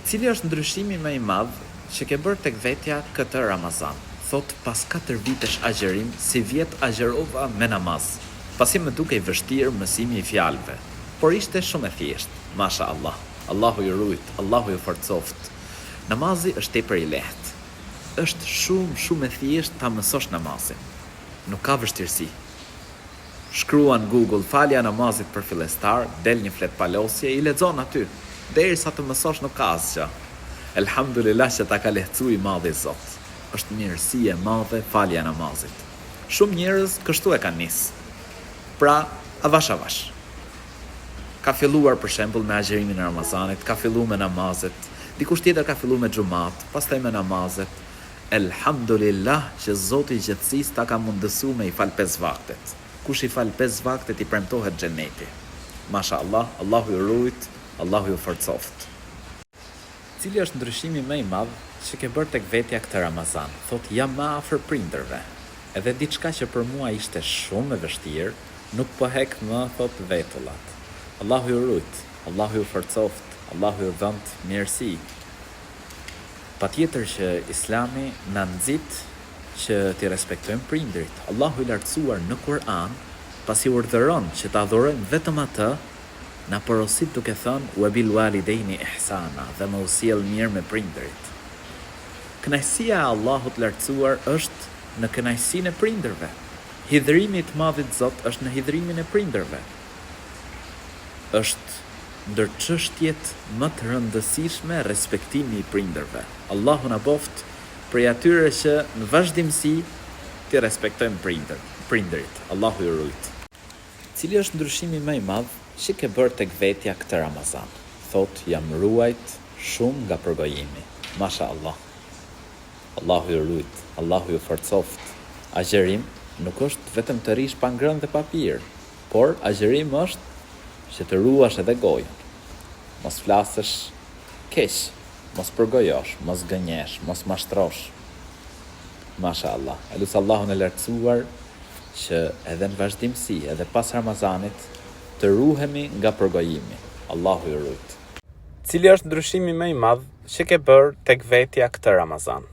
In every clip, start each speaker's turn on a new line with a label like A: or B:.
A: Cili është ndryshimi më i madh që ke bërë tek vetja këtë Ramazan? Thot, pas 4 vitesh agjerim, si vjet agjerova me namaz. Pasi më dukej vështirë mësimi i fjalëve, por ishte shumë e thjeshtë. Masha Allah. Allahu ju rujt, Allahu ju forcoft. Namazi është tepër i lehtë. Është shumë e thjeshtë ta mësosh namazin. Nuk ka vështirësi. Shkruan Google falja namazit për fillestar, del një flet palosje, i lexon aty. Derisa të mësosh nuk ka asgjë. Elhamdulillah që ta ka lehtësuar i madhi Zot. Është mirësi e madhe falja namazit. Shumë njerëz kështu e kanë nis. Pra, avash. Ka filluar për shembull me agjerimin e Ramazanit, ka filluar me namazet, dikush tjetër ka filluar me xhumat, pastaj me namazet. Elhamdulillah që Zoti i gjithësisë ta ka mundësuar me i fal 5 vaktet. Kush i fal 5 vaktet i premtohet xheneti. Masha Allah, Allahu ju rujt, Allahu ju forcoft. Cili është ndryshimi më i madh që ke bërë tek vetja këtë Ramazan? Thot, jam më afër prindërve. Edhe diçka që për mua ishte shumë e vështirë, nuk po hek më, thot, vetullat. Allahu ju rujt, Allahu ju forcoft, Allahu ju dhënt mirësi. Patjetër që Islami na nxit që t'i respektojmë prindrit. Allahu i lartësuar në Kur'an, pasi urdhëron që ta adhurojmë vetëm atë, na porosit duke thënë wa bil walidaini ihsana, dhe më usjell mirë me prindrit. Kënaqësia e Allahut lartësuar është në kënaqësinë e prindërve. Hidhrimi i të madhit Zot është në hidhrimin e prindërve. Është ndër çështjet më të rëndësishme respektimi i prindërve. Allahu na boft prej atyre që në vazhdimsi të respektojmë prindërit. Allahu ju rujt. Cili është ndryshimi më i madh që ke bërë tek vetja këtë Ramazan? Thot, jam ruajt shumë nga përgojimi. Masha Allah. Allahu ju rujt, Allahu ju forcoft. Agjerim nuk është vetëm të rish pa ngrënë dhe pa pirë, por agjerim është që të ruash edhe gojën. Mos flasësh keq, mos përgojosh, mos gënjesh, mos mashtrosh. Masha Allah. Elus Allahun e lartësuar që edhe në vazhdimsi, edhe pas Ramazanit, të ruhemi nga përgojimi. Allahu ju rujt. Cili është ndryshimi më i madh që ke bërë tek vetja këtë Ramazan?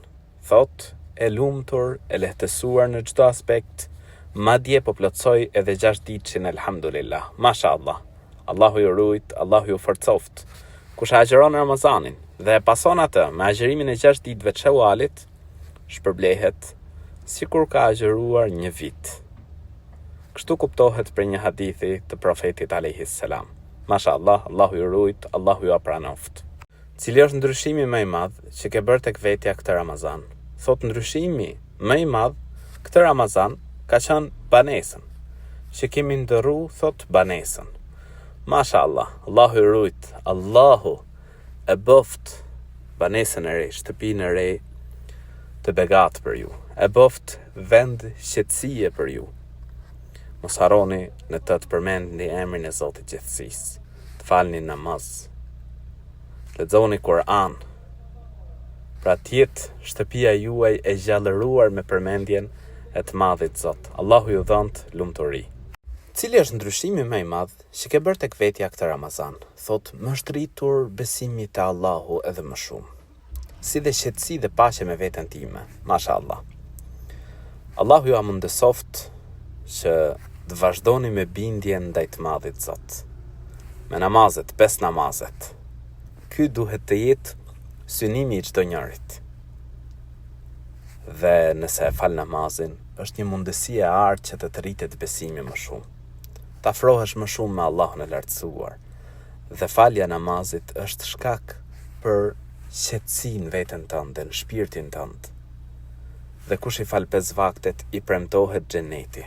A: Thot, e lumtur, e lehtësuar në çdo aspekt, madje po plotsoj edhe 6 ditëshin, elhamdulillah. Masha Allah. Allahu ju rujt, Allahu ju forcoft. Kush agjeron Ramazanin dhe e pason atë me agjerimin e 6 ditëve të Shawalit, shpërblehet sikur ka agjeruar një vit. Kështu kuptohet për një hadithi të profetit alayhis salam. Masha Allah, Allahu ju rujt, Allahu ju apranoft. Cili është ndryshimi më i madh që ke bërë tek vetja këtë Ramazan? Thot, ndryshimi më i madh këtë Ramazan ka qenë banesën. Që kemi ndërru, thot, banesën. Masha Allah, Allahu ju rujt, Allahu e boft banesën e re, shtëpinë e re të begat për ju. E boft vend qetësie për ju. Mos harroni në të përmendni emrin e Zotit gjithësisë. Të falni namaz. Lexoni Kur'an. Pra tjetë shtëpia juaj e gjallëruar me përmendjen e të madhit Zot. Allahu ju dhënt lumturi. Cili është ndryshimi më i madh që ke bërë tek vetja këtë Ramazan? Thot, më është rritur besimi te Allahu edhe më shumë. Si dhe qetësi dhe paqe me veten time. Masha Allah. Allahu ju amundësoft që të vazhdoni me bindje ndaj të madhit Zot. Me namazet, 5 namazet. Ky duhet të jetë synimi i çdo njerit. Dhe nëse e fal namazin, është një mundësi e artë që të rritet besimi më shumë. Të afrohesh më shumë me Allahun e lartësuar. Dhe falja namazit është shkak për qetësinë veten tënde, në shpirtin tënd. Dhe kush i fal 5 vaktet i premtohet xheneti.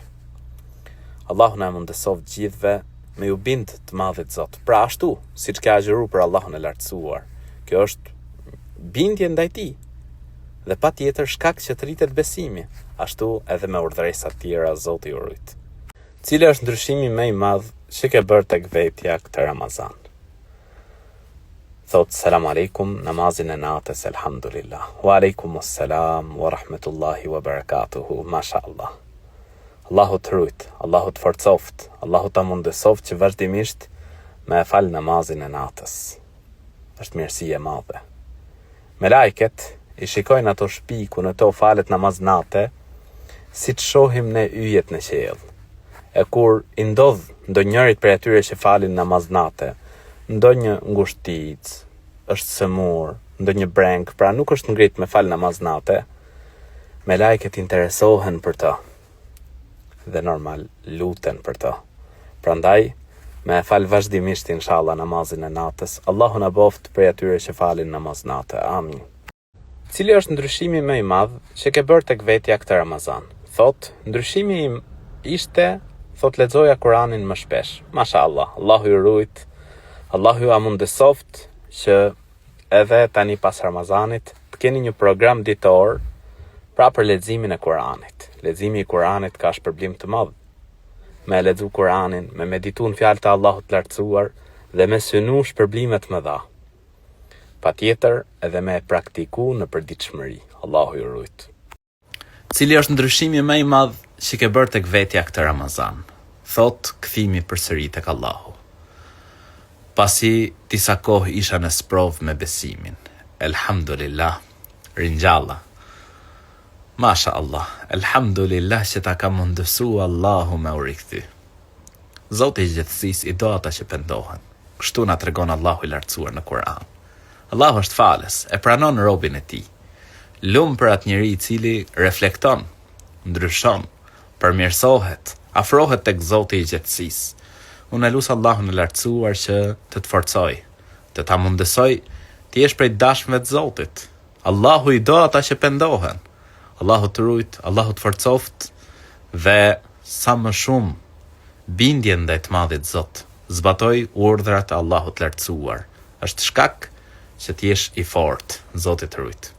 A: Allahu na mundësoft gjithve me ju bind të madhit Zot. Pra ashtu, siç ka agjeruar për Allahun e lartësuar. Kjo është bindje ndaj tij. Dhe patjetër shkak që të rritet besimi, ashtu edhe me urdhëresa të tjera Zoti ju rujt. Cili është ndryshimi më i madh që ke bërë tek vetja këtë Ramazan? Thot, selam aleikum, namazin e natës, elhamdulillah. Wa alaikumus salam, wa rahmetullahi wa barakatuhu, masha Allah. Allahu të rujt, Allahu të forcoft, Allahu të mundësoft që vazhdimisht me e fal namazin e natës. Është mirësi e madhe.
B: Me lajket i shikojnë ato shtëpi ku në to falet namaz nate, si të shohim në yjet në qiell. E kur i ndodh ndonjërit prej atyre që falin namaz nate, ndonjë ngushtic, është sëmur, ndonjë breng, pra nuk është ngrit me fal namaz nate, me lajket interesohen për të. Dhe normal luten për të. Prandaj, me fal vazhdimisht inshallah namazin e natës, Allahu na boft prej atyre që falin namaz nate. Amin. Cili është ndryshimi më i madh që ke bërë tek vetja këtë Ramazan? Thot, ndryshimi im ishte, thot, lexoja Kur'anin më shpesh. Mashallah, Allahu ju rujt, Allahu ju amundësoft që edhe tani pas Ramazanit të keni një program ditor pra për leximin e Kur'anit. Leximi i Kur'anit ka shpërblim të madh. Me lexu Kur'anin, me meditu në fjalët e Allahut të lartësuar dhe me synu shpërblimet më dha. Patjetër edhe me praktiku në përditshmëri. Allahu ju rujt. Cili është ndryshimi më i madh që ke bërë tek vetja këtë Ramazan? Thot, kthimi përsëri tek Allahu. Pasi disa kohë isha në sprov me besimin. Elhamdulillah, ringjalla. Masha Allah, elhamdulillah që ta ka mundësu Allahu me u rikthy. Zoti i gjithësisë i do ata që pendohen. Kështu na tregon Allahu i lartësuar në Kur'an. Allahu është falës, e pranon robin e tij. Lum për atë njeri i cili reflekton, ndryshon, përmirësohet, afrohet tek Zoti i gjithësisë. Unë lut Allahun e lartësuar që të forcoj, të ta mundësoj të jesh prej dashmëve të Zotit. Allahu i do ata që pendohen. Allahu të rujt, Allahu të forcoft dhe sa më shumë bindjen ndaj të madhit Zot. Zbatoj urdhrat e Allahut të lartësuar. Është shkak që të jesh i fortë, Zoti të rujt.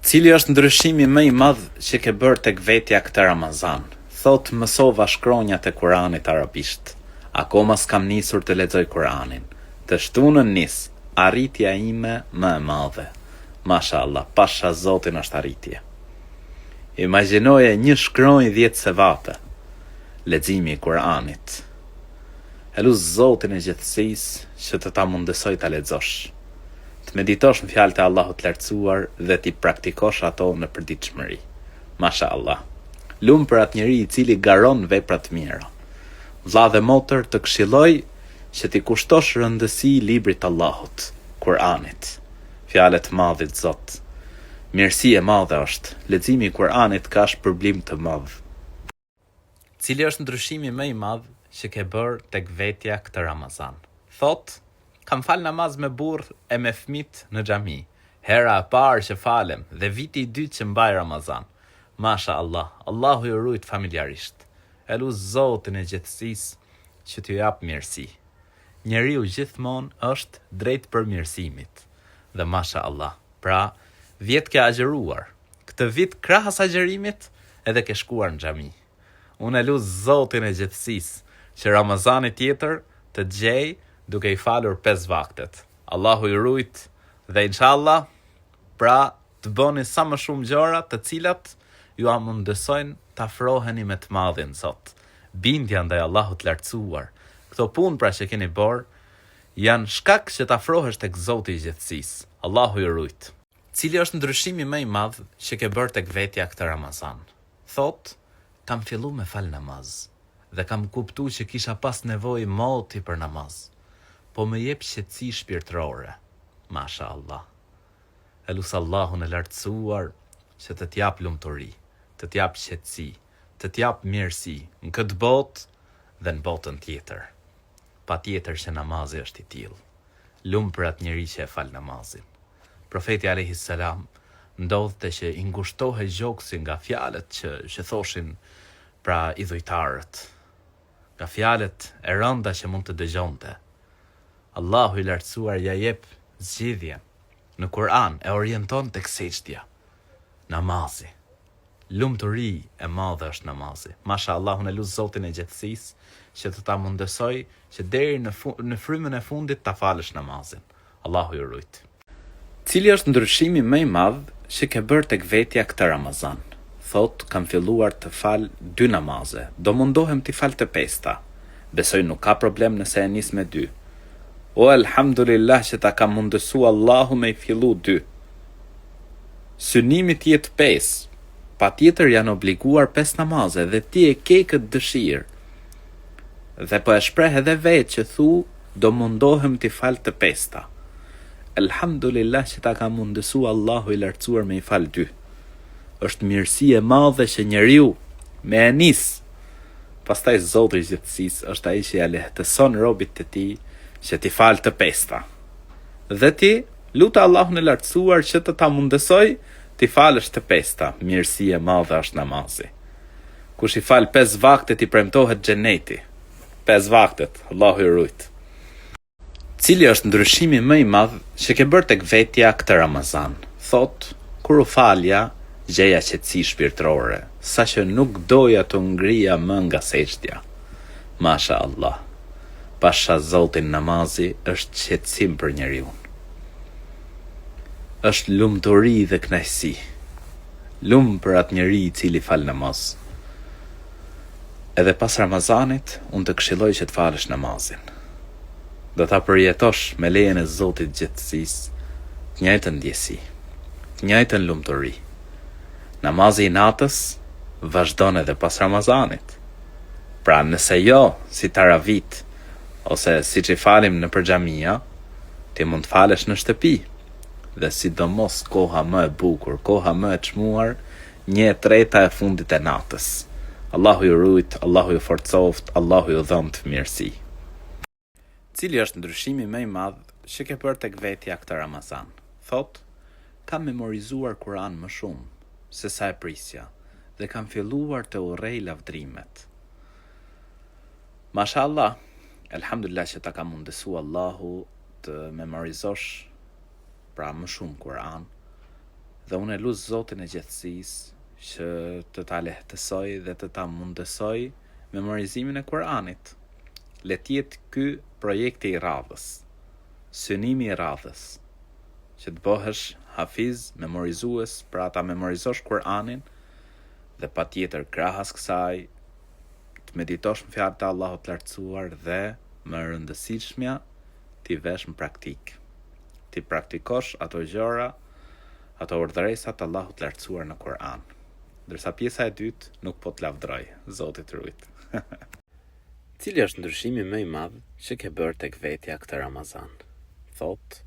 B: Cili është ndryshimi më i madh që ke bërë tek vetja këtë Ramazan? Thot, mësova shkronjat e Kuranit arabisht. Akoma s'kam nisur të lexoj Kuranin. Të shtunën nis, arritja ime më e madhe. Mashallah, pasha Zotin është arritje. Imagjinoje një shkronjë 10 sevate. Leximi i Kuranit. Elu Zotin e gjithësisë që të ta mundësoj ta lexosh. Të meditosh në fjalët e Allahut të lartësuar dhe ti praktikosh ato në përditshmëri. Mashallah. Lum për atë njeri i cili garon vepra të mira. Vlla dhe motër, të këshilloj që ti kushtosh rëndësi librit të Allahut, Kur'anit. Fjalët e madhit Zot. Mirësi e madhe është. Leximi i Kur'anit ka shpërblim të madh. Cili është ndryshimi më i madh që ke bërë tek vetja këtë Ramazan? Thot, kam fal namaz me burr e me fëmit në xhami. Hera e parë që falem dhe viti i dytë që mbaj Ramazan. Masha Allah, Allahu ju rujt familjarisht. Elu Zotin e gjithësisë që t'ju jap mirësi. Njeriu gjithmonë është drejt përmirësimit. Dhe masha Allah, pra vjet ke agjeruar. Këtë vit krahas agjerimit edhe ke shkuar në xhami. Unë elu Zotin e gjithësisë që Ramazani tjetër të gjej duke i falur 5 vaktet. Allahu ju rujt dhe inshallah, pra të bëni sa më shumë gjëra të cilat ju amundësojnë të afroheni me të madhin Zot. Bindja ndaj Allahut të lartësuar. Këto punë pra që keni bërë janë shkak që të afrohesh tek Zoti i gjithësisë. Allahu ju rujt. Cili është ndryshimi më i madh që ke bërë tek vetja këtë Ramazan? Thot, kam fillu me fal namaz dhe kam kuptu që kisha pas nevojë moti për namaz. Po më jep qetësi shpirtërore. Masha Allah. Elus Allahun e lartësuar që të t'jap lumturi, të t'jap qetësi, të t'jap mirësi në këtë botë dhe në botën tjetër. Patjetër që namazi është i tillë. Lum për atë njeri që e fal namazin. Profeti alayhis salam ndodhte që i ngushtohej gjoksi nga fjalët që thoshin pra idhujtarët, nga fjalët e rënda që mund të dëgjonte. Allahu i lartësuar ja jep zgjidhjen. Në Kur'an e orienton tek sejdja, namazi. Lumturi e madhe është namazi. Masha Allah, unë e lut Zotin e gjithësisë që të ta mundësoj që deri në frymën e fundit ta falësh namazin. Allahu ju rujt. Cili është ndryshimi më i madh që ke bërë tek vetja këtë Ramazan? Thot, kam filluar të fal 2 namaze. Do mundohem t'i fal të 5. Besoj nuk ka problem nëse e nis me 2. O, elhamdulillah që ta ka mundësu Allahu me i fillu 2.
A: synimi t'jetë 5, pa tjetër janë obliguar 5 namaze dhe ti e ke këtë dëshirë. Dhe po e shpreh edhe vetë që thu, do mundohem t'i fal të 5-ta. Elhamdulillah që ta ka mundësu Allahu i lartësuar me i fal 2. Është mirësi e madhe që njeriu me e nis. Pastaj Zoti i gjithësisë është ai që ja lehtëson robit të tij që t'i fal të 5-ta. Dhe ti lutë Allahun e lartësuar që të ta mundësoj t'i falësh të 5-ta. Mirësi e madhe është namazi. Kush i fal 5 vaktet i premtohet xheneti. 5 vaktet, Allahu i rujt. Cili është ndryshimi më i madh që ke bërë tek vetja këtë Ramazan? Thot, kur u falja, gjeja qetësi shpirtërore, saqë nuk doja të ngrija më nga sejdja. Masha Allah. Pasha Zotin, namazi është qetësim për njeriu. Është lumturi dhe kënaqësi. Lumë për atë njeri i cili fal namaz. Edhe pas Ramazanit, unë të këshilloj që të falësh namazin. Do ta përjetosh me lejen e Zotit gjithësisë, të njëjtën ndjesi, të njëjtën lumturi. Namazi i natës vazhdon edhe pas Ramazanit. Pra nëse jo si taravit, ose si që falim në përgjamia, ti mund të falesh në shtëpi. Dhe sidomos koha më e bukur, koha më e çmuar, 1/3 e fundit e natës. Allahu ju rujt, Allahu ju forcoft, Allahu ju dhëmt mirësi. Cili është ndryshimi më i madh që ke bërë tek vetja këtë Ramazan? Thot, kam memorizuar Kur'an më shumë se sa e prisja dhe kam filluar të urrej lavdrimet. Mashallah, elhamdulillah që ta ka mundësu Allahu të memorizosh pra më shumë Kur'an, dhe unë e lut Zotin e gjithësisë që të ta lehtësoj dhe të ta mundësoj memorizimin e Kur'anit. Le tjetë ky projekti i radhës, synimi i radhës, që të bëhesh hafiz, memorizues, pra ta memorizosh Kur'anin, dhe pa tjetër krahas kësaj, të meditosh në fjalët e Allahut të lartësuar dhe më rëndësishmja t'i vesh në praktik. Ti praktikosh ato gjëra, ato urdhëresa të Allahut të lartësuar në Kur'an. Ndërsa pjesa e dytë nuk po të lavdroj, Zoti të rujt. Cili është ndryshimi më i madh që ke bërë tek vetja këtë Ramazan? Thot,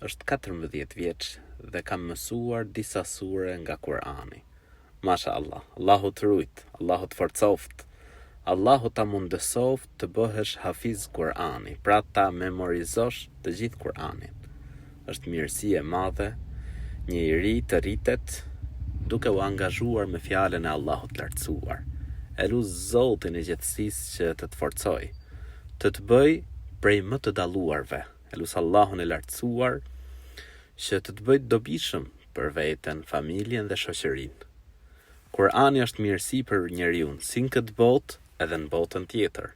A: është 14 vjeç dhe kam mësuar disa sure nga Kur'ani. Masha Allah, Allahu të rujt, Allahu të forcoft, Allahu ta mundësoft të bëhesh hafiz Kur'ani, pra ta memorizosh të gjithë Kur'anin. Është mirësi e madhe, një i ri të rritet duke u angazhuar me fjalën e Allahut të lartësuar. E lut Zotin e gjithësisë që të forcoj, të bëj prej më të dalluarve. E lut Allahun e lartësuar që të bëj të dobishëm për veten, familjen dhe shoqërinë. Kur'ani është mirësi për njeriu, si në këtë botë edhe në botën tjetër.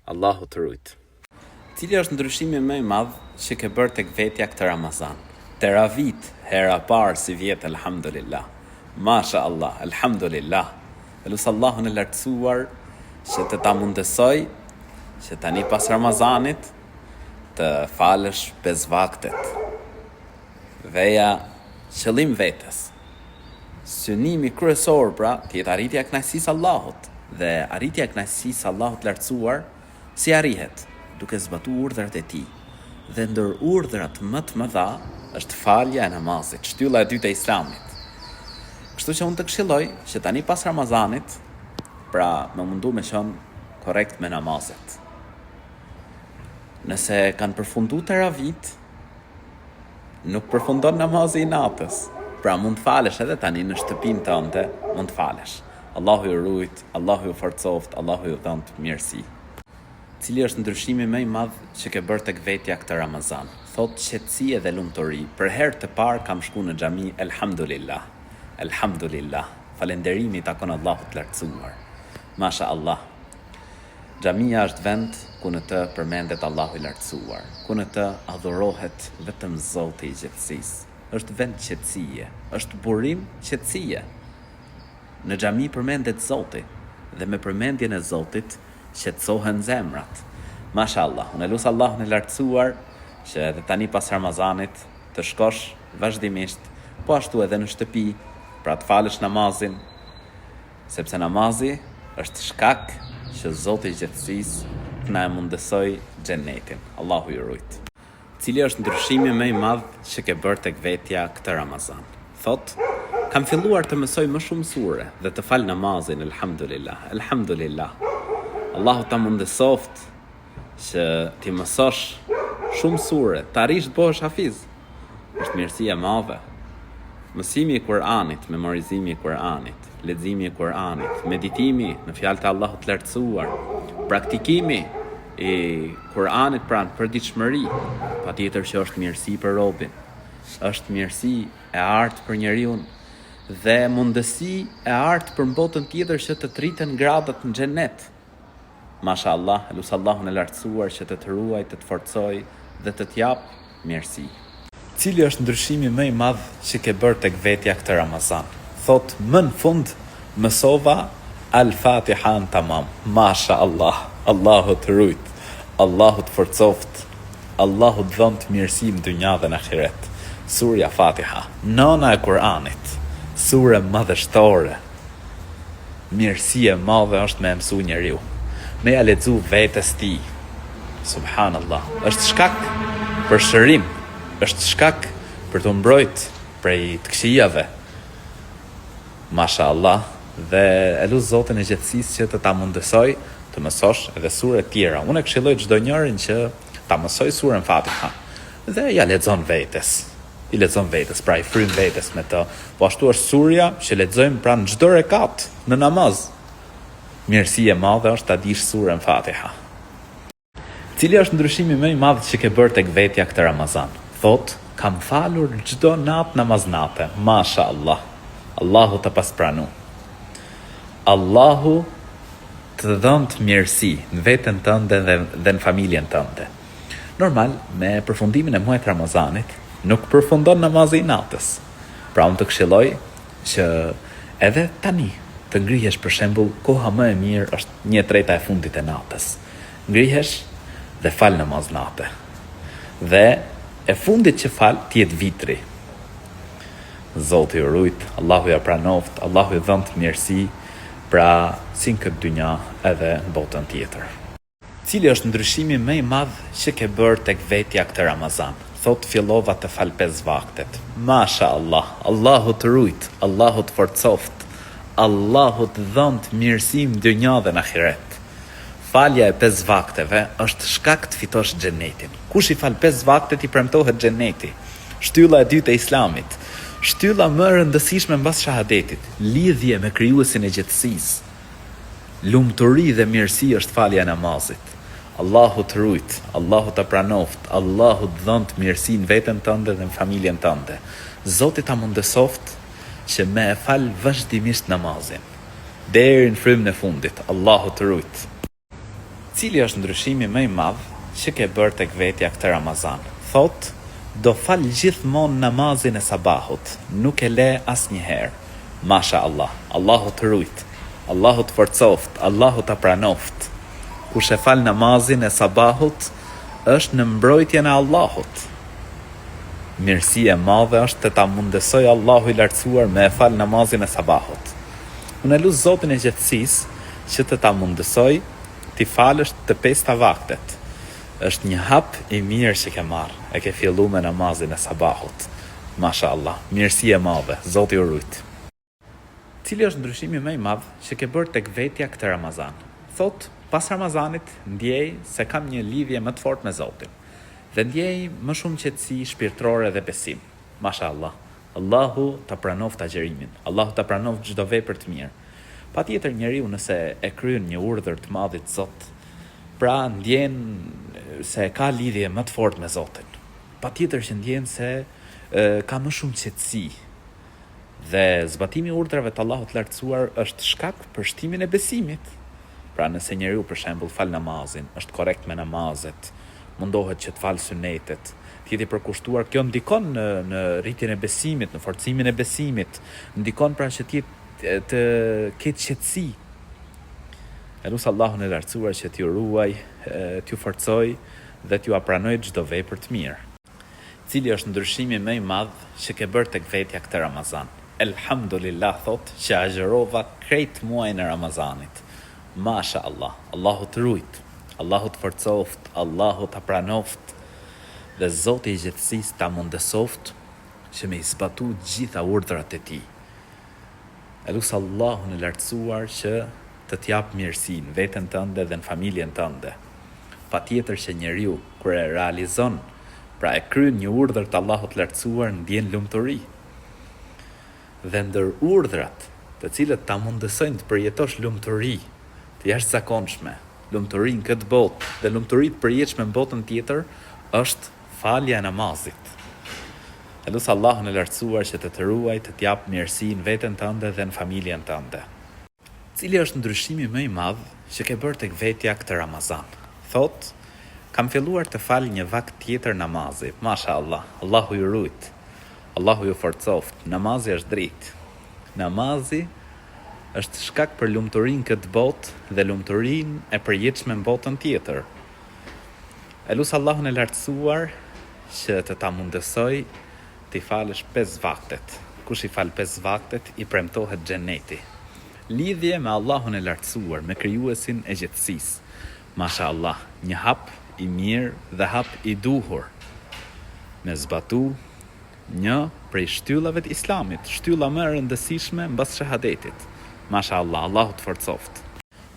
A: Allahu të rujt. Cili është ndryshimi më i madh që ke bërë tek vetja këtë Ramazan? Teravit, hera parë si vjetë, elhamdulillah. Masha Allah, elhamdulillah. E lut Allahun e lartësuar që të ta mundësoj që tani pas Ramazanit të falësh 5 vaktet. Veja qëllim vetes. Synimi kryesor pra të jetë arritja e kënaqësisë Allahut, dhe arritja e kënaqësisë Allahut lartësuar si arrihet duke zbatuar urdhrat e tij. Dhe ndër urdhrat më të mëdha është falja e namazit, shtylla e dytë e Islamit. Kështu që unë të këshilloj që tani pas Ramazanit, pra më mundu me qenë korrekt me namazet. Nëse kanë përfundu teravit, nuk përfundon namazi i natës. Pra mund të falesh edhe tani në shtëpinë tënde, mund të falesh. Allahu ju rujt, Allahu ju forcoft, Allahu ju dhënt mirësi. Cili është ndryshimi më i madh që ke bërë tek vetja këtë Ramazan? Thot qetësi dhe lumturi. Për herë të parë kam shkuar në xhami, elhamdulillah. Elhamdulillah. Falënderimi takon Allahut të lartësuar. Masha Allah. Xhamia është vend ku në të përmendet Allahu i lartësuar, ku në të adhurohet vetëm Zoti i gjithësisë. Është vend qetësie, është burim qetësie. Në xhami përmendet Zoti dhe me përmendjen e Zotit qetësohen zemrat. Mashallah, unë lut Allahun e lartësuar që edhe tani pas Ramazanit të shkosh vazhdimisht po ashtu edhe në shtëpi, pra të falësh namazin, sepse namazi është shkak që Zoti i Gjithësisë të na e mundësoj xhenetin. Allahu ju rujt. Cili është ndryshimi më i madh që ke bërë tek vetja këtë Ramazan? Thot, kam filluar të mësoj më shumë sure dhe të fal namazin, elhamdulillah, elhamdulillah. Allahu ta mundësoft që ti mësosh shumë sure, të arrish të bëhesh hafiz. Është mirësi e madhe. Mësimi i Kur'anit, memorizimi i Kur'anit, leximi i Kur'anit, meditimi në fjalët e Allahut të lartësuar, praktikimi i Kur'anit pranë përditshmëri, patjetër që është mirësi për robin. Është mirësi e artë për njeriu dhe mundësi e artë për botën tjetër që të triten gradat në xhenet. Mashallah, elusallahun e lartësuar që të ruaj, të forcoj dhe të t'jap mirësi. Cili është ndryshimi më i madh që ke bërë tek vetja këtë Ramazan? Thot, më në fund mësova Al-Fatiha në tamam. Masha Allah, Allahu të rujt, Allahu të forcoft, Allahu të dhënë të mirësi në dynja dhe në ahiret. Surja Fatiha, nona e Kur'anit, sure madhështore. Mirësi e madhe është me mësu njeriu, me ja lexu vetes ti. Subhanallah, është shkak për shërim, është shkak për të mbrojt prej të këqijave. Masha Allah, dhe elu Zotin e Gjithësisë që të ta mundësoj të mësosh edhe sure tjera. Unë e këshilloj çdo njërin që ta mësoj surën Fatiha dhe ja lexon vetes. I lexon vetes, pra i fryn vetes me të. Po ashtu është surja që lexojmë pranë çdo rekat në namaz. Mirësi e madhe është ta dish surën Fatiha. Cili është ndryshimi më i madh që ke bërë tek vetja këtë Ramazan? Thot, kam falur çdo natë namaznate. Masha Allah. Allahu të paspranu. Allahu të dhënë të mirësi në veten tënde dhe në familjen tënde. Normal, me përfundimin e muajit Ramazanit, nuk përfundon namazi i natës. Pra unë të këshilloj që edhe tani të ngrihesh, për shembull, koha më e mirë është 1/3 e fundit e natës. Ngrihesh dhe fal namaz natë. Dhe e fundit që fal të jetë vitri. Zoti ju rujt, Allahu ja pranoft, Allahu i dhënë të mirësi, pra si në këtë dynja edhe në botën tjetër. Cili është ndryshimi më i madh që ke bërë tek vetja këtë Ramazan? Thot, fillova të fal 5 vaktet. Masha Allah, Allahu të rujt, Allahu të forcoft, Allahu të dhënë të mirësi në dynja dhe në ahiret. Falja e 5 vakteve është shkak të fitosh xhenetin. Kush i fal 5 vaktet i premtohet xheneti. Shtylla e dytë e Islamit, shtylla më e rëndësishme mbas shahadetit, lidhje me krijuesin e gjithësisë. Lumturi dhe mirësi është falja e namazit. Allahu të rujt, Allahu të pranoft, Allahu të dhënë të mirësi në veten tënde dhe në familjen tënde. Zoti ta mundësoft që me e fal vazhdimisht namazin deri në frymën e fundit. Allahu të rujt. Cili është ndryshimi më i madh që ke bërë tek vetja këtë Ramazan? Thot, do fal gjithmonë namazin e sabahut, nuk e le asnjëherë. Masha Allah, Allahu të rujt, Allahu të forcoft, Allahu të pranoft. Kush e fal namazin e sabahut, është në mbrojtjen e Allahut. Mirësi e madhe është të ta mundësoj Allahu i lartësuar me e fal namazin e sabahut. Unë lut Zotin e Gjithësisë që të ta mundësoj ti falësh të 5 vaktet. Është një hap i mirë që ke marrë. E ke fillu me namazin e sabahut. Masha Allah, mirësi e madhe, Zoti ju rujt. Cili është ndryshimi më i madh që ke bërë tek vetja këtë Ramazan? Thot, pas Ramazanit ndjej se kam një lidhje më të fortë me Zotin. Dhe ndjej më shumë qetësi shpirtërore dhe besim. Masha Allah, Allahu ta pranoft agjërimin. Allahu ta pranoft çdo vepër të mirë. Patjetër njeriu nëse e kryen një urdhër të madhit Zot, pra ndjen se ka lidhje më të fortë me Zotin. Patjetër që ndjen se ka më shumë qetësi. Dhe zbatimi i urdhrave të Allahut të lartësuar është shkak për shtimin e besimit. Pra nëse njeriu për shembull fal namazin, është korrekt me namazet, mundohet që të fal sunetet, të jetë i përkushtuar, kjo ndikon në rritjen e besimit, në forcimin e besimit, ndikon pra që të ketë qetësi. Elus Allahun e lartësuar që t'ju ruaj, t'ju forcoj dhe t'ju apranoj çdo vepër të mirë. Cili është ndryshimi më i madh që ke bërë tek vetja këtë Ramazan? Elhamdulillah, thot që agjerova krejt muajin e Ramazanit. Masha Allah, Allahu të rujt, Allahu të forcoft, Allahu të pranoft, dhe Zoti i gjithësisë ta mundësoft që me i zbatu gjitha urdhrat e tij. Elus Allahun e lartësuar që të t'jap mirësinë veten tënde dhe në familjen tënde. Patjetër që njeriu kur e realizon, pra e kryen një urdhër të Allahut lartësuar, ndjen lumturi. Dhe ndër urdhrat, të cilët ta mundësojnë të përjetosh lumturi të jashtëzakonshme, lumturinë këtë botë dhe lumturi të përjetshme në botën tjetër, është falja e namazit. Elus Allahun e lartësuar që të ruaj, të t'jap mirësinë veten tënde dhe në familjen tënde. Cili është ndryshimi më i madh që ke bërë tek vetja këtë Ramazan? Thot, kam filluar të fal një vakt tjetër namazi. Masha Allah, Allahu ju rujt, Allahu ju forcoft. Namazi është dritë. Namazi është shkak për lumturinë këtë botë dhe lumturinë e përjetshme në botën tjetër. Elus Allahun e lartësuar që të ta mundësoj t'i falësh 5 vaktet. Kush i fal 5 vaktet i premtohet xheneti. Lidhje me Allahun e lartësuar, me krijuesin e gjithësisë. Masha Allah, një hap i mirë dhe hap i duhur. Me zbatu një prej shtyllave të Islamit, shtylla më e rëndësishme mbas shahadetit. Masha Allah, Allahu të forcoft.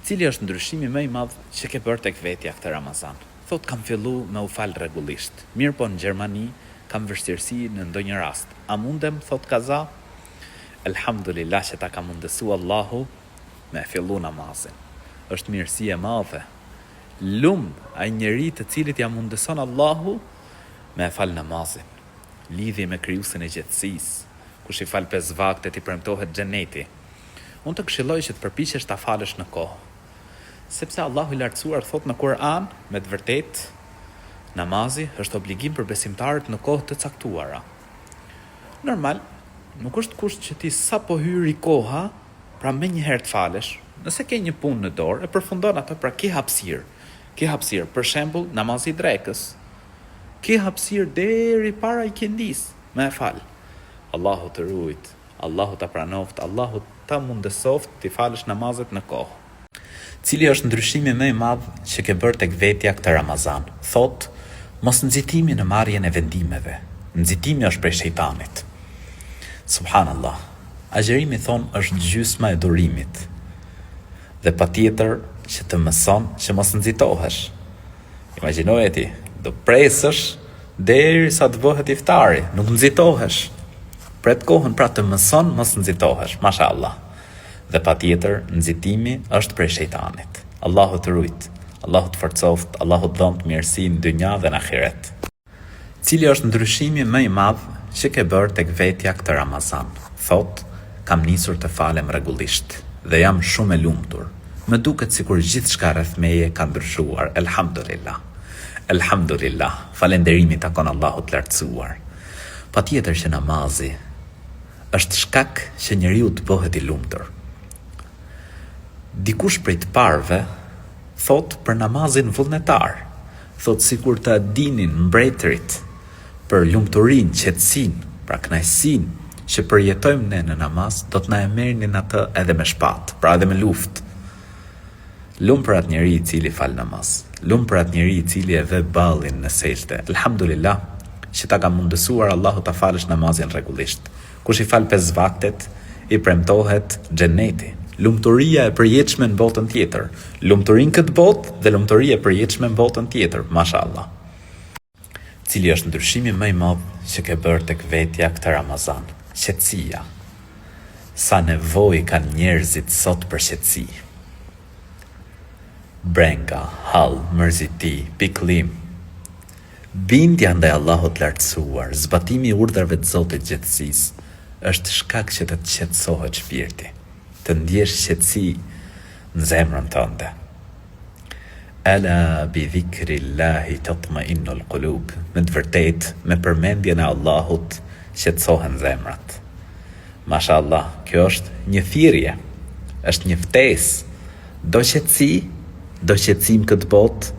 A: Cili është ndryshimi më i madh që ke bërë tek vetja këtë Ramazan? Thot, kam fillu me u fal rregullisht. Mirë po në Gjermani kam vështirësi në ndonjë rast. A mundem, thot kaza? Elhamdulillah që ta ka mundësu Allahu me fillu namazin. Është mirësi e madhe. Ai njeri të cilit ja mundëson Allahu me fal namazin. Lidhje me krijuesin e gjithësisë. Kush i fal 5 vaktet i premtohet xheneti. Unë të këshilloj që të përpiqesh ta falësh në kohë. Sepse Allahu i lartësuar thot në Kur'an, me të vërtetë, namazi është obligim për besimtarët në kohë të caktuara. Normal, nuk është kusht që ti sa po hyri koha, pra me një herë të falesh. Nëse ke një punë në dorë, e përfundon atë, pra ke hapësirë. Ke hapësirë, për shembull, namazi i drekës. Ke hapësirë deri para ikindis, me e fal. Allahu të rujt, Allahu të pranoft, Allahu të mundësoft t'i falësh namazet në kohë. Cili është ndryshimi më i madh që ke bërë tek vetja këtë Ramazan? Thot, mos nxitimi në marrjen e vendimeve. Nxitimi është prej shejtanit. Subhanallah, agjerimi thon është gjysma e durimit. Dhe patjetër që të mëson që mos nxitohesh. Imagjinoje ti, do presësh derisa të bëhet iftari, nuk nxitohesh. Pret kohën pra të mëson mos nxitohesh, mashallah. Dhe patjetër nxitimi është prej shejtanit. Allahu të rujt, Allahu të forcoft, Allahu të dhëmt mirësi në dynja dhe në ahiret. Cili është ndryshimi më i madh që ke bërë tek vetja këtë Ramazan? Thot, kam nisur të falem rregullisht dhe jam shumë e lumtur. Më duket sikur gjithçka rreth meje ka ndryshuar. Elhamdulillah. Elhamdulillah. Falënderimi takon Allahut të lartësuar. Patjetër që namazi është shkak që njeriu të bëhet i lumtur. Dikush prej të parëve thot për namazin vullnetar. Thot sikur ta dinin mbretërit për lumturinë, qetësinë, pra kënaqësinë që përjetojmë ne në namaz, do të na e merrnin atë edhe me shpatë, pra edhe me luftë. Lum për atë njeri i cili fal namaz. Lum për atë njeri i cili e ve ballin në sejdë. Elhamdulillah që ta ka mundësuar Allahu ta falësh namazin rregullisht. Kush i fal 5 vaktet, i premtohet xheneti. Lumturia e përjetshme në botën tjetër. Lumturinë këtë botë dhe lumturia e përjetshme në botën tjetër. Mashallah. Cili është ndryshimi më i madh që ke bërë tek vetja këtë Ramazan? Qetësia. Sa nevojë kanë njerëzit sot për qetësi. Brenga, hall, mërziti, pikëllim. Bindja ndaj Allahut lartësuar, zbatimi i urdhrave të Zotit gjithësisë, është shkak që të qetësohet shpirti, të ndjesh qetësi në zemrën tënde. Ala bi dhikrillahi tatma'innul qulub. Me të vërtetë, me përmendjen e Allahut qetësohen zemrat. Mashallah, kjo është një thirrje, është një ftesë. Do qetësi, do qetësim këtë botë,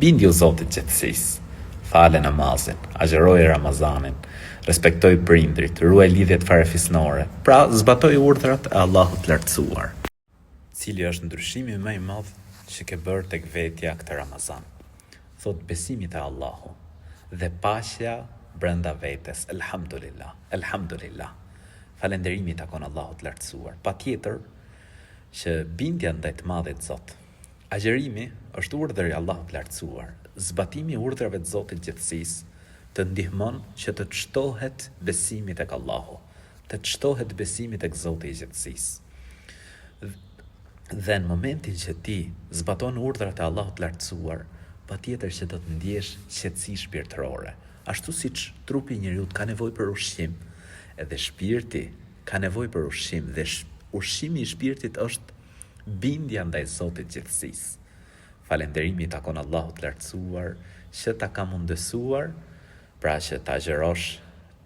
A: bindju Zotit qetësisë. fale namazin, agjeroje Ramazanin, respektoj prindrit, ruaj lidhjet farefisnore, pra zbatoj urdhrat e Allahut lartësuar. Cili është ndryshimi më i madh që ke bërë tek vetja këtë Ramazan? Thot besimi te Allahu dhe paqja brenda vetes. Elhamdulillah, elhamdulillah. Falënderimi takon Allahut lartësuar. Patjetër që bindja ndaj të Madhit Zot. Agjerimi është urdhër i Allahut lartësuar. Zbatimi i urdhrave të Zotit gjithësisë të ndihmon që të çtohet besimi tek Allahu, të çtohet besimi tek Zoti i gjithësisë. Dhe në momentin që ti zbaton urdhrat e Allahut lartësuar, patjetër që do të ndjesh qetësi shpirtërore. Ashtu siç trupi i njeriu ka nevojë për ushqim, edhe shpirti ka nevojë për ushqim, dhe ushqimi i shpirtit është bindja ndaj Zotit gjithësisë. Falënderimi takon Allahut lartësuar që ta ka mundësuar, pra që ta agjerosh,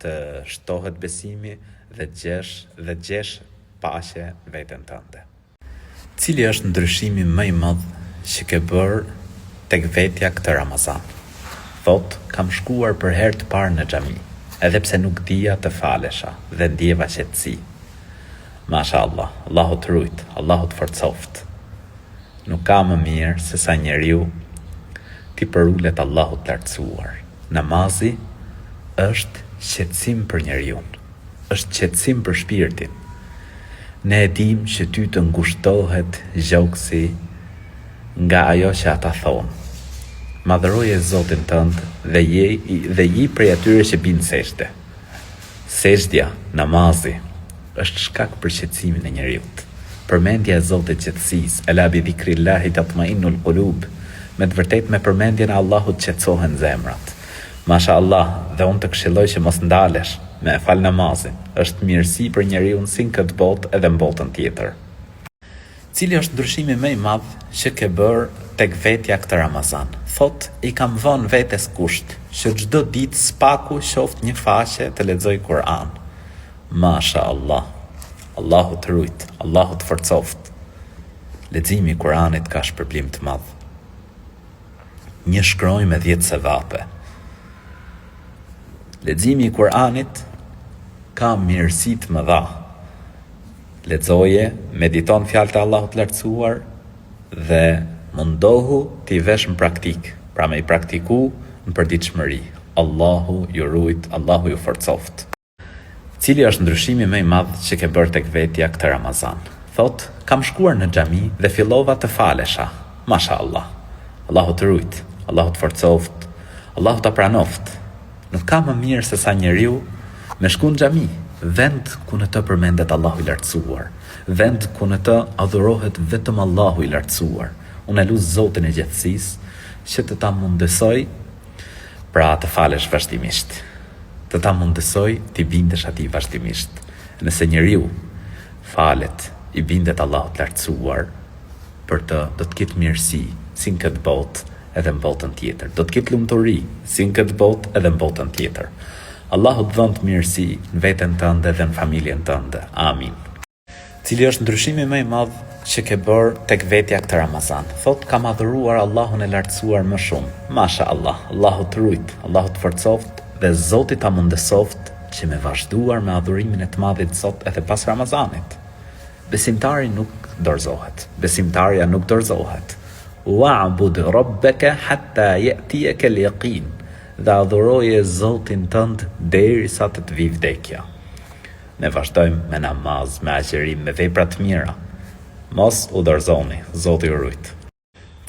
A: të shtohet besimi dhe gjesh paqe veten tënde. Cili është ndryshimi më i madh që ke bërë tek vetja këtë Ramazan? Thot, kam shkuar për herë të parë në xhami, edhe pse nuk dija të falesha dhe ndjeva qetësi. Masha Allah, Allahu të rujt, Allahu të forcoft. Nuk ka më mirë se sa njeriu ti përullet Allahut lartësuar. Namazi është qetësim për njeriu, është qetësim për shpirtin. Ne e dim që ty të ngushtohet gjoksi nga ajo që ata thonë. Madhëroje Zotin tënd dhe je prej atyre që binë sejdë. Sejdja, namazi, është shkak për qetësimin e njeriut. Përmendja e Zotit qetësisë, ela bi dhikrillahi tatma'innul qulub, me të vërtet me përmendjen e Allahut qetësohen zemrat. Masha Allah, dhe unë të këshilloj që mos ndalesh me e fal namazin, është mirësi për njeriu si në këtë botë edhe në botën tjetër. Cili është ndryshimi më i madh që ke bërë tek vetja këtë Ramazan? Thot, i kam vënë vetes kusht që çdo ditë spaku qoft një faqe të lexoj Kur'an. Masha Allah, Allahu të rujt, Allahu të forcoft. Leximi i Kur'anit ka shpërblim të madh. Një shkronjë me 10 sevape. Leximi i Kur'anit ka mirësi të mëdha. Lexoje, mediton fjalët e Allahut lartësuar dhe mundohu t'i vesh në praktik, pra me i praktiku në përditshmëri. Allahu ju rujt, Allahu ju forcoft. Cili është ndryshimi më i madh që ke bërë tek vetja këtë Ramazan? Thot, kam shkuar në xhami dhe fillova të falesha. Masha Allah. Allahu të rujt, Allahu të forcoft, Allahu ta pranoft. Nuk ka më mirë se sa njeriu me shku në xhami, vend ku në të përmendet Allahu i lartësuar, vend ku në të adhurohet vetëm Allahu i lartësuar. Unë e lut Zotin e gjithësisë që të ta mundësoj, pra të falesh vazhdimisht, të ta mundësoj t'i bindesh atij vazhdimisht. Nëse njeriu falet, i bindet Allahut lartësuar, për të do të ketë mirësi si në këtë botë edhe në botën tjetër. Do të ketë lumturi si në këtë botë edhe në botën tjetër. Allahu të dhënë mirësi në veten tënde dhe në familjen tënde. Amin. Cili është ndryshimi më i madh që ke bërë tek vetja këtë Ramazan? Thot, kam adhuruar Allahun e lartësuar më shumë. Masha Allah, Allahu të rujt, Allahu të forcoft dhe Zoti ta mundësoft që me vazhduar me adhurimin e të Madhit Zot edhe pas Ramazanit. Besimtari nuk dorëzohet. Besimtarja nuk dorëzohet. Wa'bud rabbaka hatta ya'tiyaka al-yaqin. Dhe adhuroje Zotin tënd derisa të vi vdekja. Ne vazhdojmë me namaz, me agjerim, me vepra të mira. Mos u dorëzoni, Zoti ju rujt.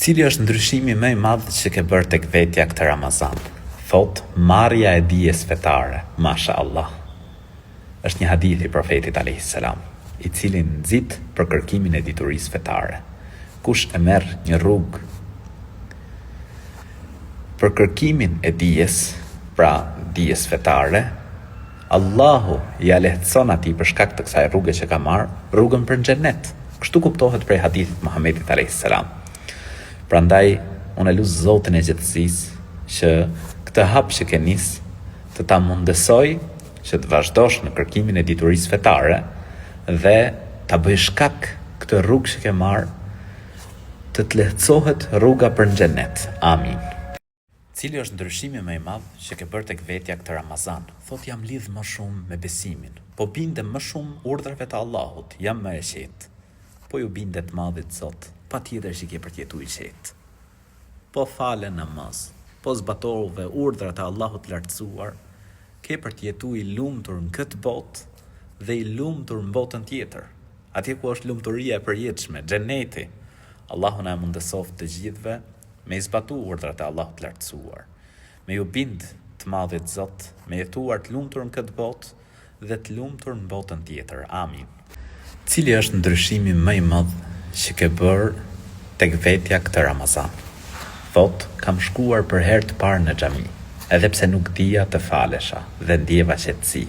A: Cili është ndryshimi më i madh që ke bërë tek vetja këtë Ramazan? Thot, marrja e dijes fetare. Masha Allah. Është një hadith i profetit alayhis salam, i cili nxit për kërkimin e diturisë fetare. Kush e merr një rrugë për kërkimin e dijes, pra dijes fetare, Allahu ja lehtëson atij për shkak të kësaj rruge që ka marrë, rrugën për në xhenet. Kështu kuptohet prej hadithit Muhamedit alayhis salam. Prandaj unë lut Zotin e gjithësisë që këtë hap që ke nis të ta mundësoj që të vazhdosh në kërkimin e diturisë fetare dhe ta bëj shkak këtë rrugë që ke marrë të lehtësohet rruga për në xhenet. Amin. Cili është ndryshimi më i madh që ke bërë tek vetja këtë Ramazan? Thot jam lidh më shumë me besimin, po bindem më shumë urdhrave të Allahut, jam më e qetë. Po ju bindet madhit Zot, patjetër që ke për t'jetu i qetë. Po fale namaz, po zbatove urdhrat e Allahut lartësuar, ke për t'jetu i lumtur në këtë botë dhe i lumtur në botën tjetër. Atje ku është lumturia e përjetshme, xheneti. Allahu na mundësoft të gjithëve me i zbatu urdhrat e Allahut lartësuar, me ju bind të madhit Zot, me jetuar të lumtur në këtë botë dhe të lumtur në botën tjetër. Amin. Cili është ndryshimi më i madh që ke bërë tek vetja këtë Ramazan? Thot, kam shkuar për herë të parë në xhami, edhe pse nuk dija të falesha dhe ndjeva qetësi.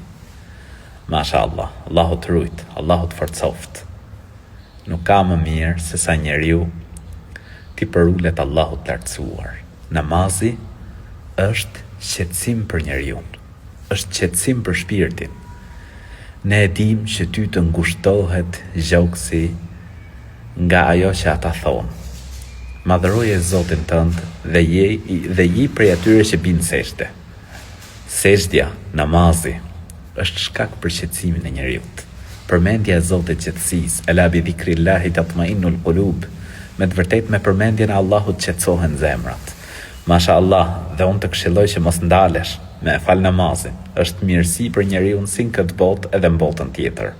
A: Masha Allah, Allahu të rujt, Allahu të forcoft. Nuk ka më mirë se sa njeriu ti përullet Allahut lartësuar. Namazi është qetësim për njeriu, është qetësim për shpirtin. Ne e dim që ty të ngushtohet gjoksi nga ajo që ata thonë. Madhëroje Zotin tënd dhe je prej atyre që binë sejdë. Sejdja, namazi, është shkak për qetësimin e njeriut. Përmendja e Zotit qetësisë, ela bi dhikrillahi tatma'innul qulub, me të vërtet me përmendjen e Allahut qetësohen zemrat. Masha Allah, dhe unë të këshilloj që mos ndalesh me fal namazin, është mirësi për njeriu si në këtë botë edhe në botën tjetër.